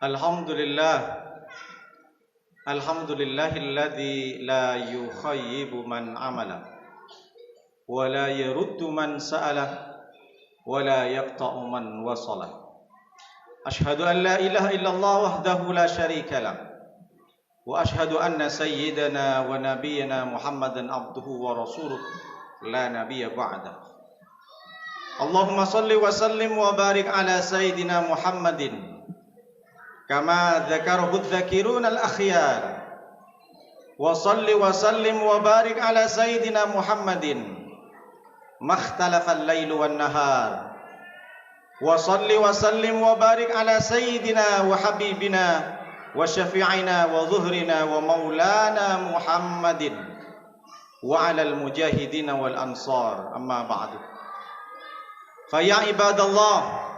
Alhamdulillah, alhamdulillahilladzi la yukhayyibu man amala wa la yaruddu man sa'ala wa la yaqta'u man wasala. Ashhadu an la ilaha illallah wahdahu la syarika lah wa ashhadu anna sayyidana wa nabiyyana Muhammadan abduhu wa rasuluh la nabiyya ba'da. Allahumma salli wa sallim wa barik ala sayyidina Muhammadin kama dzakarahu dzakirun al-akhyar wa salli wa sallim wa barik ala sayyidina Muhammadin makhtalafa al-lailu wan nahar wa salli wa sallim wa barik ala sayyidina wa habibina wa syafi'ina wa zuhrina wa maulana Muhammadin wa ala al-mujahidin wal ansar, amma ba'du. Fa ya ibadallah,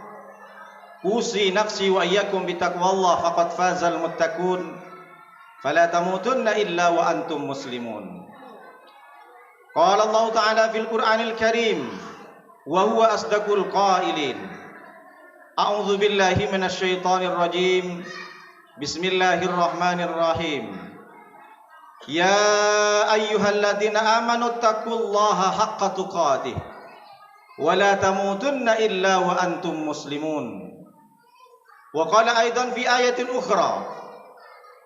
usi nafsi wa iyyakum bitaqwallah faqad fazal muttaqun fala tamutunna illa wa antum muslimun. Qala Allah Ta'ala fil Qur'anil Karim wa huwa asdaqul qailin. A'udzu billahi minasy syaithanir rajim. Bismillahirrahmanirrahim. Ya ayyuhalladzina amanu taqullaha haqqa tuqatih wa la tamutunna illa wa antum muslimun. Wa qala aidan fi ayatin ukhra,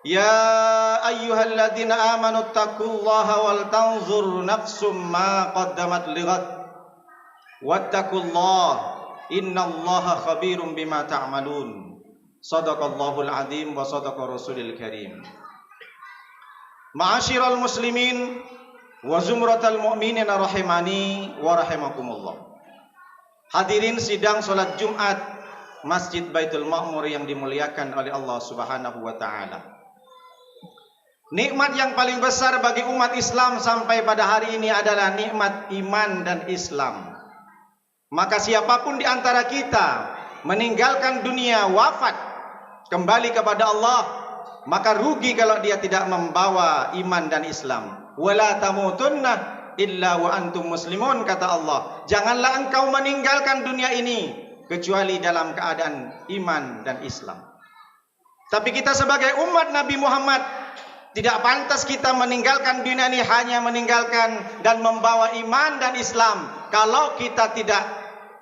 ya ayyuhalladzina amanu taqullaha wal tanzur nafsum ma qaddamat lighad wattaqullaha innallaha khabirum bima ta'malun. Shadaqallahul azim wa shadaqa rasulil karim. Ma'asyiral muslimin wa zumratal mu'minina rahimani wa rahimakumullah. Hadirin sidang salat Jumat Masjid Baitul Ma'mur yang dimuliakan oleh Allah Subhanahu wa taala. Nikmat yang paling besar bagi umat Islam sampai pada hari ini adalah nikmat iman dan Islam. Maka siapapun di antara kita meninggalkan dunia, wafat, kembali kepada Allah, maka rugi kalau dia tidak membawa iman dan Islam. Wala tamutunna illa wa antum muslimun, kata Allah. Janganlah engkau meninggalkan dunia ini kecuali dalam keadaan iman dan Islam. Tapi kita sebagai umat Nabi Muhammad tidak pantas kita meninggalkan dunia ini hanya meninggalkan dan membawa iman dan Islam kalau kita tidak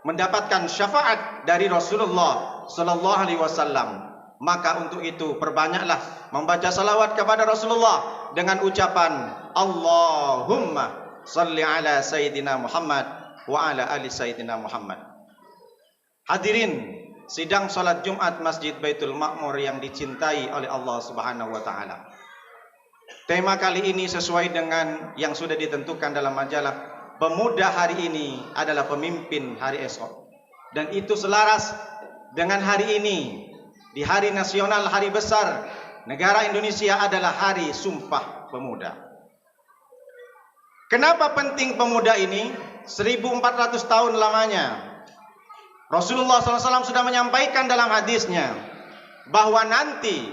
mendapatkan syafaat dari Rasulullah sallallahu alaihi wasallam. Maka untuk itu perbanyaklah membaca salawat kepada Rasulullah dengan ucapan Allahumma salli ala sayyidina Muhammad wa ala ali sayyidina Muhammad. Hadirin sidang salat Jumat Masjid Baitul Ma'mur yang dicintai oleh Allah Subhanahu wa taala. Tema kali ini sesuai dengan yang sudah ditentukan dalam majalah. Pemuda hari ini adalah pemimpin hari esok. Dan itu selaras dengan hari ini. Di hari nasional, hari besar negara Indonesia adalah hari Sumpah Pemuda. Kenapa penting pemuda ini? 1400 tahun lamanya Rasulullah SAW sudah menyampaikan dalam hadisnya bahwa nanti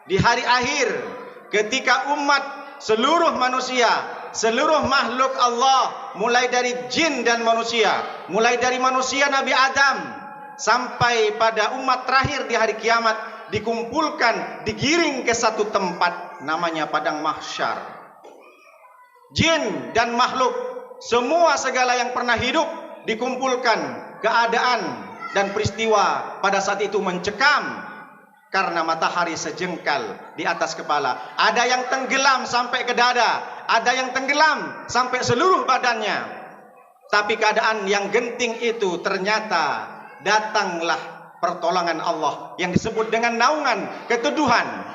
di hari akhir ketika umat seluruh manusia, seluruh makhluk Allah, mulai dari jin dan manusia, mulai dari manusia Nabi Adam sampai pada umat terakhir di hari kiamat, dikumpulkan, digiring ke satu tempat namanya padang mahsyar. Jin dan makhluk, semua segala yang pernah hidup dikumpulkan. Keadaan dan peristiwa pada saat itu mencekam karena matahari sejengkal di atas kepala. Ada yang tenggelam sampai ke dada, ada yang tenggelam sampai seluruh badannya. Tapi keadaan yang genting itu ternyata datanglah pertolongan Allah yang disebut dengan naungan keteduhan.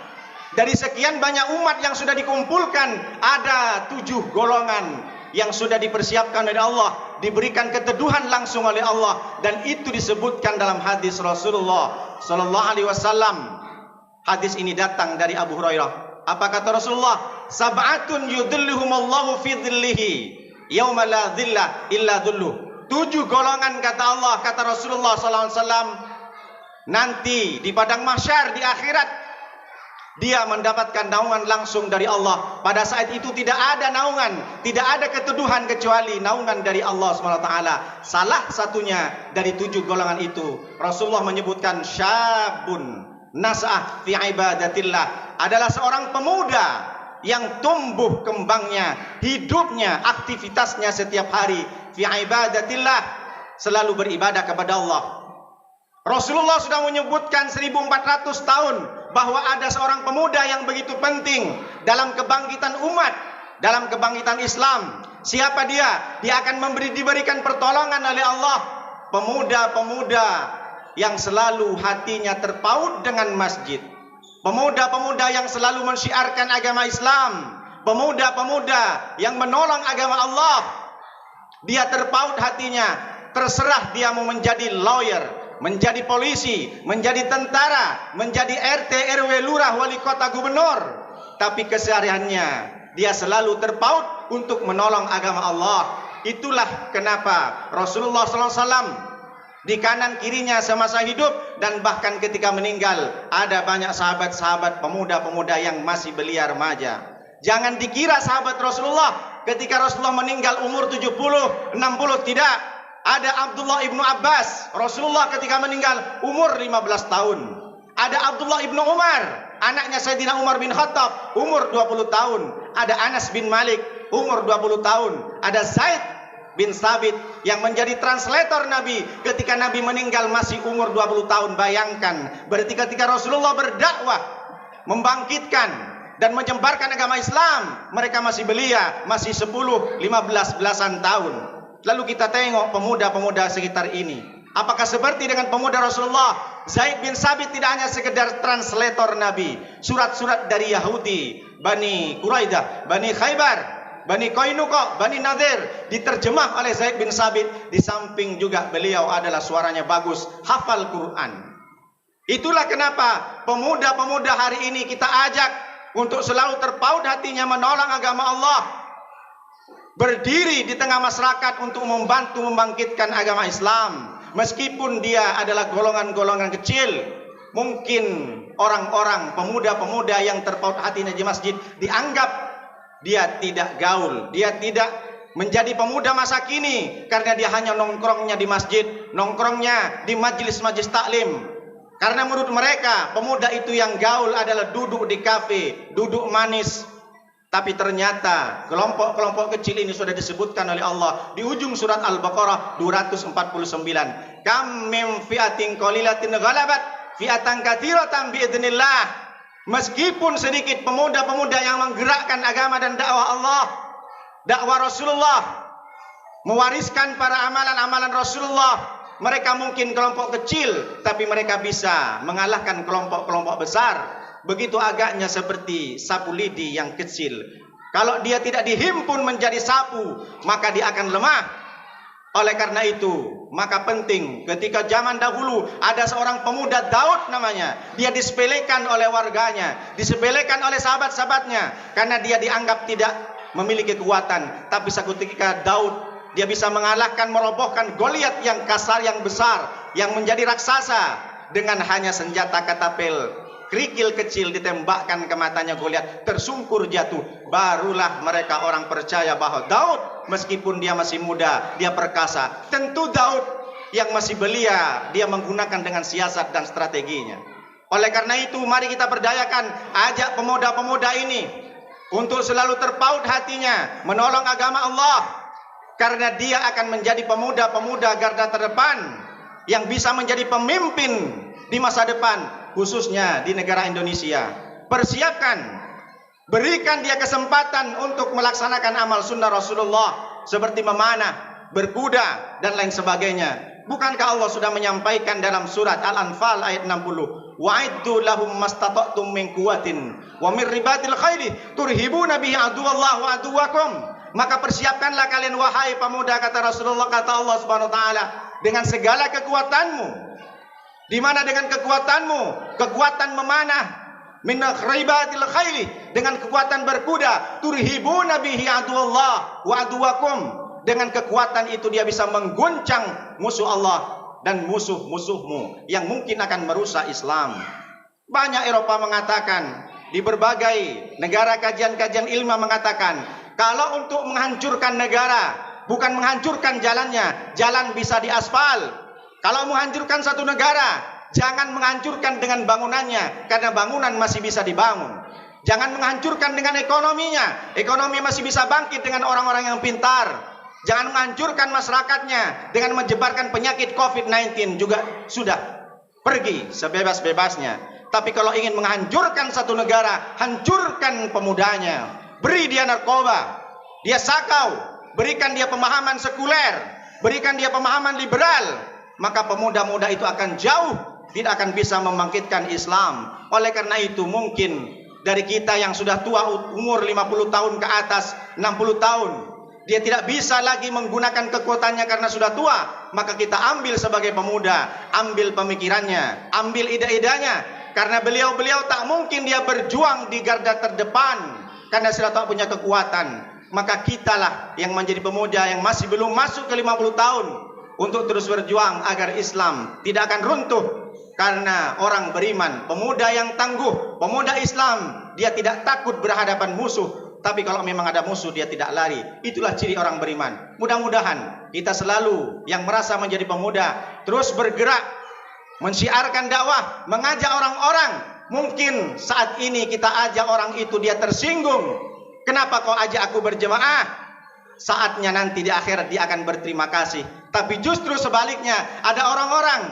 Dari sekian banyak umat yang sudah dikumpulkan, ada 7 golongan yang sudah dipersiapkan oleh Allah, diberikan keteduhan langsung oleh Allah, dan itu disebutkan dalam hadis Rasulullah sallallahu alaihi wasallam. Hadis ini datang dari Abu Hurairah. Apa kata Rasulullah? Sab'atun yudhilluhumullahu fi dhillihi yauma la dhilla illa dhilluh. 7 golongan kata Allah, kata Rasulullah sallallahu alaihi wasallam, nanti di padang mahsyar di akhirat dia mendapatkan naungan langsung dari Allah. Pada saat itu tidak ada naungan, tidak ada keteduhan kecuali naungan dari Allah SWT. Salah satunya dari 7 golongan itu Rasulullah menyebutkan syabun nas'ah fi ibadatillah, adalah seorang pemuda yang tumbuh kembangnya, hidupnya, aktivitasnya setiap hari fi ibadatillah, selalu beribadah kepada Allah. Rasulullah sudah menyebutkan 1400 tahun bahwa ada seorang pemuda yang begitu penting dalam kebangkitan umat, dalam kebangkitan Islam. Siapa dia? Dia akan diberikan pertolongan oleh Allah. Pemuda-pemuda yang selalu hatinya terpaut dengan masjid, pemuda-pemuda yang selalu mensyiarkan agama Islam, pemuda-pemuda yang menolong agama Allah. Dia terpaut hatinya, terserah dia mau menjadi lawyer, menjadi polisi, menjadi tentara, menjadi RT, RW, lurah, wali kota, gubernur, tapi kesehariannya dia selalu terpaut untuk menolong agama Allah. Itulah kenapa Rasulullah SAW di kanan kirinya semasa hidup dan bahkan ketika meninggal ada banyak sahabat-sahabat pemuda-pemuda yang masih belia remaja. Jangan dikira sahabat Rasulullah ketika Rasulullah meninggal umur 70, 60, tidak. Ada Abdullah ibnu Abbas, Rasulullah ketika meninggal umur 15 tahun. Ada Abdullah ibnu Umar, anaknya Sayyidina Umar bin Khattab, umur 20 tahun. Ada Anas bin Malik, umur 20 tahun. Ada Zaid bin Sabit yang menjadi translator Nabi ketika Nabi meninggal masih umur 20 tahun. Bayangkan, berarti ketika Rasulullah berdakwah, membangkitkan dan menyebarkan agama Islam, mereka masih belia, masih 10, 15 belasan tahun. Lalu kita tengok pemuda-pemuda sekitar ini, apakah seperti dengan pemuda Rasulullah? Zaid bin Sabit tidak hanya sekedar translator Nabi, surat-surat dari Yahudi, Bani Quraidah, Bani Khaybar, Bani Qainuqa, Bani Nadir diterjemah oleh Zaid bin Sabit. Di samping juga beliau adalah suaranya bagus, hafal Quran. Itulah kenapa pemuda-pemuda hari ini kita ajak untuk selalu terpaut hatinya menolong agama Allah, berdiri di tengah masyarakat untuk membantu membangkitkan agama Islam. Meskipun dia adalah golongan-golongan kecil, mungkin orang-orang pemuda-pemuda yang terpaut hatinya di masjid dianggap dia tidak gaul, dia tidak menjadi pemuda masa kini karena dia hanya nongkrongnya di masjid, nongkrongnya di majelis-majelis taklim. Karena menurut mereka pemuda itu yang gaul adalah duduk di kafe, duduk manis. Tapi ternyata kelompok-kelompok kecil ini sudah disebutkan oleh Allah di ujung surat Al-Baqarah 249. Kam min fi'atin qalilatin ghalabat fi'atan katsiratan biidznillah. Meskipun sedikit pemuda-pemuda yang menggerakkan agama dan dakwah Allah, dakwah Rasulullah, mewariskan para amalan-amalan Rasulullah, mereka mungkin kelompok kecil, tapi mereka bisa mengalahkan kelompok-kelompok besar. Begitu agaknya seperti sapu lidi yang kecil. Kalau dia tidak dihimpun menjadi sapu, maka dia akan lemah. Oleh karena itu, maka penting ketika zaman dahulu ada seorang pemuda Daud namanya. Dia disepelekan oleh warganya, disepelekan oleh sahabat-sahabatnya karena dia dianggap tidak memiliki kekuatan. Tapi suatu ketika Daud, dia bisa mengalahkan, merobohkan Goliat yang kasar, yang besar, yang menjadi raksasa dengan hanya senjata katapel. Kerikil kecil ditembakkan ke matanya Goliat, tersungkur jatuh. Barulah mereka orang percaya bahwa Daud meskipun dia masih muda, dia perkasa. Tentu Daud yang masih belia, dia menggunakan dengan siasat dan strateginya. Oleh karena itu mari kita berdayakan, ajak pemuda-pemuda ini untuk selalu terpaut hatinya menolong agama Allah, karena dia akan menjadi pemuda-pemuda garda terdepan yang bisa menjadi pemimpin di masa depan, khususnya di negara Indonesia. Persiapkan, berikan dia kesempatan untuk melaksanakan amal sunnah Rasulullah seperti memanah, berkuda dan lain sebagainya. Bukankah Allah sudah menyampaikan dalam surat Al-Anfal ayat 60, wa'iddu lahum mastata'tum min quwwatin wa min ribatil khairi turhibuna bihi aduwallahi wa aduwakum. Maka persiapkanlah kalian wahai pemuda, kata Rasulullah, kata Allah Subhanahu wa taala, dengan segala kekuatanmu. Di mana dengan kekuatanmu, kekuatan memanah, min ribatil khairi, dengan kekuatan berkuda, turhibuna bihi aduwallah wa aduwakum. Dengan kekuatan itu dia bisa mengguncang musuh Allah dan musuh-musuhmu yang mungkin akan merusak Islam. Banyak Eropa mengatakan, di berbagai negara kajian-kajian ilmiah mengatakan, kalau untuk menghancurkan negara, bukan menghancurkan jalannya, jalan bisa diaspal. Kalau menghancurkan satu negara, jangan menghancurkan dengan bangunannya, karena bangunan masih bisa dibangun. Jangan menghancurkan dengan ekonominya, ekonomi masih bisa bangkit dengan orang-orang yang pintar. Jangan menghancurkan masyarakatnya dengan menyebarkan penyakit COVID-19, juga sudah pergi sebebas-bebasnya. Tapi kalau ingin menghancurkan satu negara, hancurkan pemudanya. Beri dia narkoba, dia sakau, berikan dia pemahaman sekuler, berikan dia pemahaman liberal, maka pemuda-muda itu akan jauh tidak akan bisa membangkitkan Islam. Oleh karena itu mungkin dari kita yang sudah tua, umur 50 tahun ke atas, 60 tahun, dia tidak bisa lagi menggunakan kekuatannya karena sudah tua, maka kita ambil sebagai pemuda, ambil pemikirannya, ambil ide-idenya, karena beliau-beliau tak mungkin dia berjuang di garda terdepan karena sudah tak punya kekuatan. Maka kitalah yang menjadi pemuda yang masih belum masuk ke 50 tahun untuk terus berjuang agar Islam tidak akan runtuh. Karena orang beriman, pemuda yang tangguh, pemuda Islam, dia tidak takut berhadapan musuh. Tapi kalau memang ada musuh, dia tidak lari. Itulah ciri orang beriman. Mudah-mudahan kita selalu yang merasa menjadi pemuda terus bergerak, mensiarkan dakwah, mengajak orang-orang. Mungkin saat ini kita ajak orang itu dia tersinggung. Kenapa kau ajak aku berjemaah? Saatnya nanti di akhirat dia akan berterima kasih. Tapi justru sebaliknya, ada orang-orang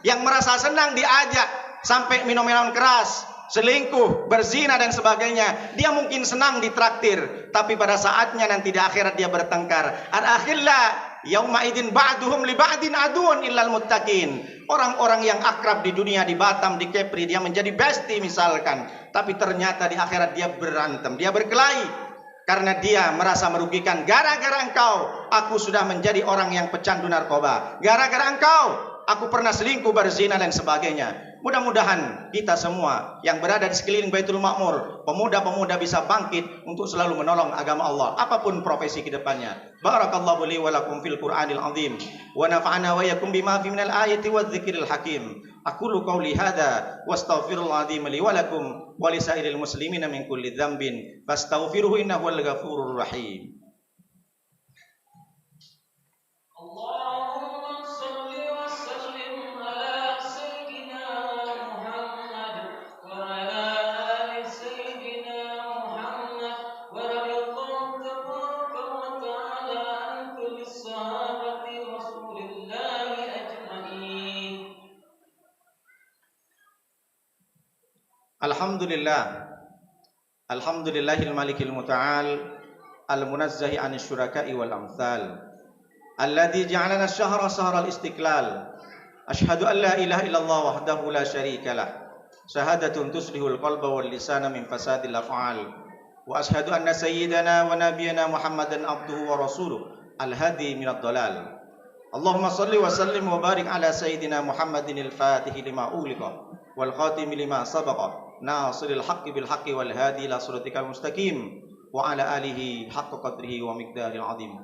yang merasa senang diajak sampai minum-minum keras, selingkuh, berzina dan sebagainya. Dia mungkin senang ditraktir, tapi pada saatnya nanti di akhirat dia bertengkar. Al-akhilla yauma idzin ba'duhum li ba'din aduun illal muttaqin. Orang-orang yang akrab di dunia, di Batam, di Kepri, dia menjadi bestie misalkan, tapi ternyata di akhirat dia berantem, dia berkelahi karena dia merasa merugikan. Gara-gara engkau aku sudah menjadi orang yang pecandu narkoba, gara-gara engkau aku pernah selingkuh, berzina dan sebagainya. Mudah-mudahan kita semua yang berada di sekeliling Baitul Ma'mur, pemuda-pemuda bisa bangkit untuk selalu menolong agama Allah apapun profesi kedepannya. Barakallahu li wa lakum fil Qur'anil azim wa nafa'ana wa yakum bima fi minal ayati wadh-dhikril hakim. Aqulu qawli hadza wastaghfirullahal azim li wa lakum wa lisairil muslimina min kulli dzambin fastaghfiruhu innahu wal ghafurur rahim. Alhamdulillah, alhamdulillahil malikil muta'al, al-munazzahi 'anil syuraka'i wal amthal, alladzi ja'alana asy-syahra syahral istiqlal. Asyhadu an la ilaha illallah wahdahu la syarikalah, syahadatun tuslihul qalba wal lisana min fasadil af'al. Wa asyhadu anna sayyidana wa nabiyyana Muhammadan abduhu wa rasuluh al-hadi minad dhalal. Allahumma shalli wa sallim wa barik ala sayyidina Muhammadin al-fatihi lima ughliqa wal khatimi lima sabaqa nasiril haqqi bil haqqi wal hadi ila siratikal mustaqim wa ala alihi haqqa qadrihi wa miqdaril azim.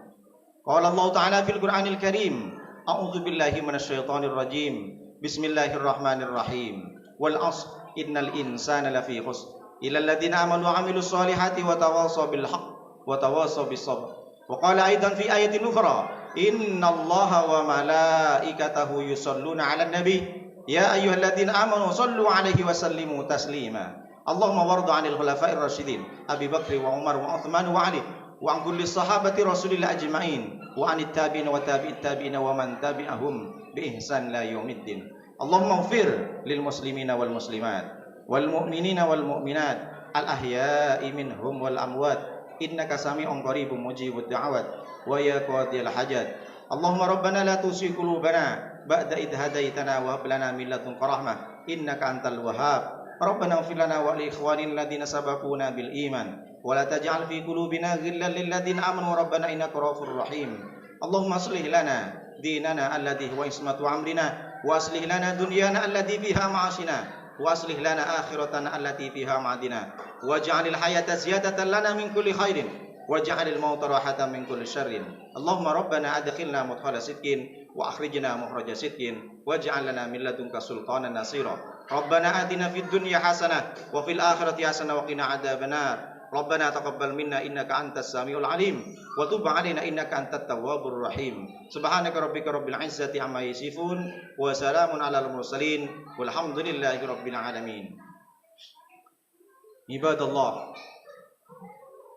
Qala Allah Ta'ala fil Qur'anil Karim, a'udzu billahi minasy syaithanir rajim. Bismillahirrahmanirrahim. Wal 'ashr innal insana lafi khusr illa alladziina amanu wa 'amilus solihati wa tawassaw bil haqq wa tawassaw bis sabr. Wa qala aidan fi ayatin ukhra, innallaha wa malaikatahu yusholluna 'alan nabi ya ayyuhalladzina amanu shallu 'alaihi wa sallimu taslima. Allahumma warḍi 'anil khulafa'ir rasyidin Abi Bakr wa Umar wa Uthman wa Ali wa an kulli sahabati Rasulillah ajma'in wa 'anit tabi'in wa tabi'it tabi'in wa man tabi'ahum bi ihsan la yaumiddin. Allahumma ighfir lil muslimina wal muslimat wal mu'minina wal mu'minat al ahya'i minhum wal amwat innaka sami'un qaribun mujibud da'awat wa ya qadiyal hajat. Allahumma rabbana la tuzigh qulubana ba'da idh hadaitana wa hab lana min ladunka rahmah innaka antal wahhab. Rabbana ighfir lana wa li ikhwanina alladhina sabaquna bil iman wa la taj'al fi qulubina ghillan lil ladzina amanu rabbana innaka ra'ufur rahim. Allahumma aslih lana dinana alladhi huwa ismatu amrina wa aslih lana dunyana allati fiha ma'ashina wa aslih lana akhiratana allati fiha ma'adina waj'alil hayata ziyadatan lana min kulli khairin waj'alil mauta rahatan min kulli syarrin. Allahumma rabbana adkhilna mudkhala sidqin wa akhrijna mukhraja sidqin waj'al lana min ladunka sultanan nasira. Rabbana atina fid dunya hasanah wa fil akhirati hasanah wa qina adzabannar. Rabbana taqabbal minna innaka antas samiul alim wa tub 'alaina innaka antat tawwabur rahim. Subhanaka rabbika rabbil izzati amma yasifun wa salamun 'alal mursalin walhamdulillahi rabbil alamin. Ibadallah,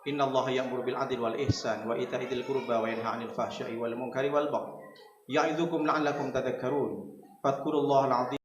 innallaha ya'muru bil 'adli wal ihsan wa ita'i dzil qurba wa yanha 'anil fahsya'i wal munkari wal baghi. Ya'idzukum la'allakum tadhakkarun. Fadhkurullahal 'azim